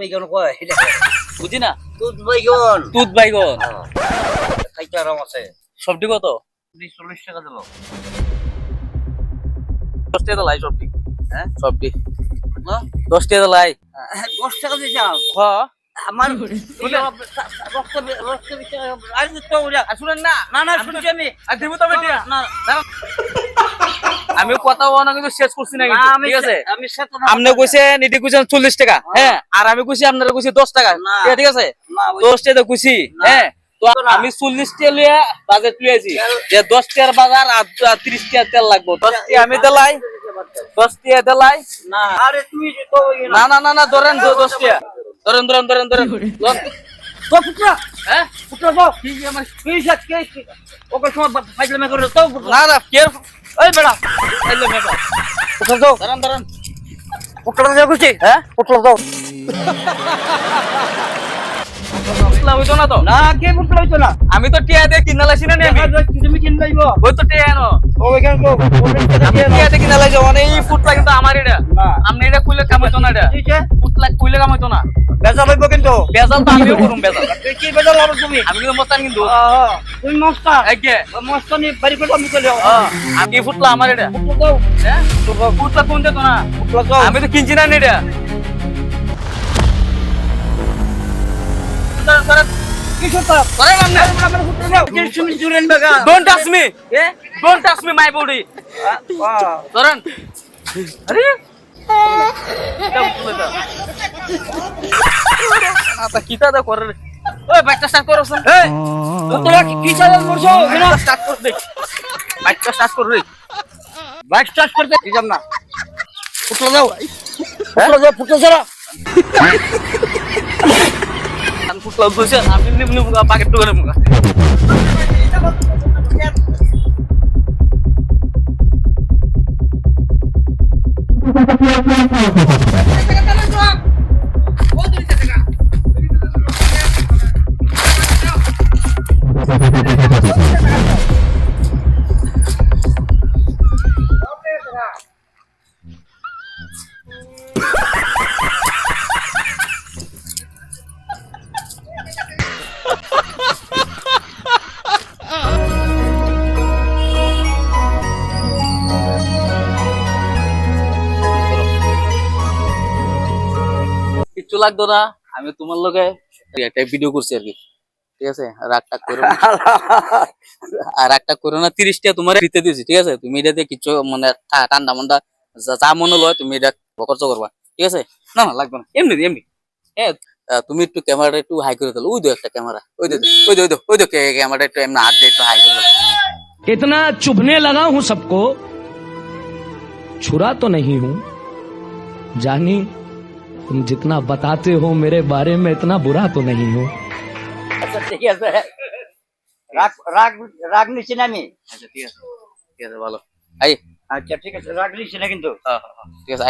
বাইগন কয় এটা বুঝি না দুধ বাইগন দুধ বাইগন খাইতে আরাম আছে সবটি কত 40 টাকা দিল 10 টাকা লাই সবটি হ্যাঁ সবটি না 10 টাকা লাই 10 টাকা দিয়ে যাও হ আমার রক্ত রক্ত আর তো শুনেন না না না শুনছি আমি আর দিব তবে টিয়া না আমি কথা বলা কিন্তু শেষ করছি না কিন্তু আমি ঠিক আছে আমি সাথে আপনি কইছেন এটি কইছেন 40 টাকা হ্যাঁ আর আমি কইছি আপনারা কইছি 10 টাকা না। ঠিক আছে না 10 টাকা কইছি হ্যাঁ তো আমি 40 টাকা লিয়া বাজেট লইছি যে 10 টাকার বাজার আর 30 টাকা তেল লাগবে 10 টাকা আমি দেলাই 10 টাকা দেলাই না আরে তুমি তো না না না না ধরেন 10 টাকা ধরেন ধরেন ধরেন ধরেন তো পুত্রা হ্যাঁ পুত্রা তো কি আমার কি সাথ কে ওকে সময় ফাইজলামে করে তো না না কেয়ার এই বেড়া আইলে মেবা পুত্রা তো ধরেন ধরেন পুত্রা যাও কুছি হ্যাঁ পুত্রা দাও লাভ হইতো না তো না কে পুত্রা হইতো না আমি তো টিয়া দিয়ে কিনা লাইছি না আমি তুমি কিন লাইব ওই তো টিয়া এনো ও এখানে তো 40 টাকা আমি দিয়ে টিয়া দিয়ে কিনা লাইছি অনেক এই ফুটলা কিন্তু আমার এটা না আপনি এটা কইলে কাম হইতো না এটা ঠিক আছে ফুটলা কইলে কাম হইতো না বেজা লইব কিন্তু বেজাল তো আমিও করুম বেজাল তুই কি বেজা লড়ো তুমি আমি কিন্তু মস্তান কিন্তু তুমি মস্তা একে মস্তানি বাড়ি করে আমি চলে যাও আমি ফুটলা আমার এটা পুত্রা দাও হ্যাঁ ফুটলা কোন যেত না পুত্রা দাও আমি তো কিনছি না এটা কি করতে ধরেন আপনি আমার পুত্রা দাও যে তুমি জুরেন বাগা ডোন্ট টাচ মি এ don't touch me my body ধরেন আরে আপা কিটা দা করে ওই বাইকটা স্টার্ট করছ এই তোরা কি চালান করছো না স্টার্ট কর দে বাইকটা স্টার্ট কর রে বাইক স্টার্ট করতে দিলাম না পুত্রা দাও পুত্রা দাও পুত্রা ছাড়া আমি ফুটলা কইছে আমি নিমনি পাকেট ঢুকারে মুগা কিচ্ছু লাগতো না আমি তোমার লগে একটা ভিডিও করছি আর কি ঠিক আছে রাগটা করো না আর রাগটা করো না 30 টাকা তোমার দিতে দিয়েছি ঠিক আছে তুমি এটাতে কিছু মানে ঠান্ডা মান্ডা যা মনে লয় তুমি এটা খরচ করবা ঠিক আছে না না লাগবে না এমনি এমনি হ্যাঁ তুমি একটু ক্যামেরাটা একটু হাই করে দিলো ওই দো একটা ক্যামেরা ওই দো ওই দো ওই দো ক্যামেরাটা একটু এমনি হাত দিয়ে একটু হাই করে দিলো इतना चुभने लगा हूं सबको छुरा तो नहीं हूं जानी तुम जितना बताते हो मेरे बारे में इतना बुरा तो नहीं हूं আচ্ছা ঠিক আছে রাগ রাগ রাগ নিছি না আমি আচ্ছা ঠিক আছে ভালো আই আচ্ছা ঠিক আছে রাগ নিছি না কিন্তু হ্যাঁ ঠিক আছে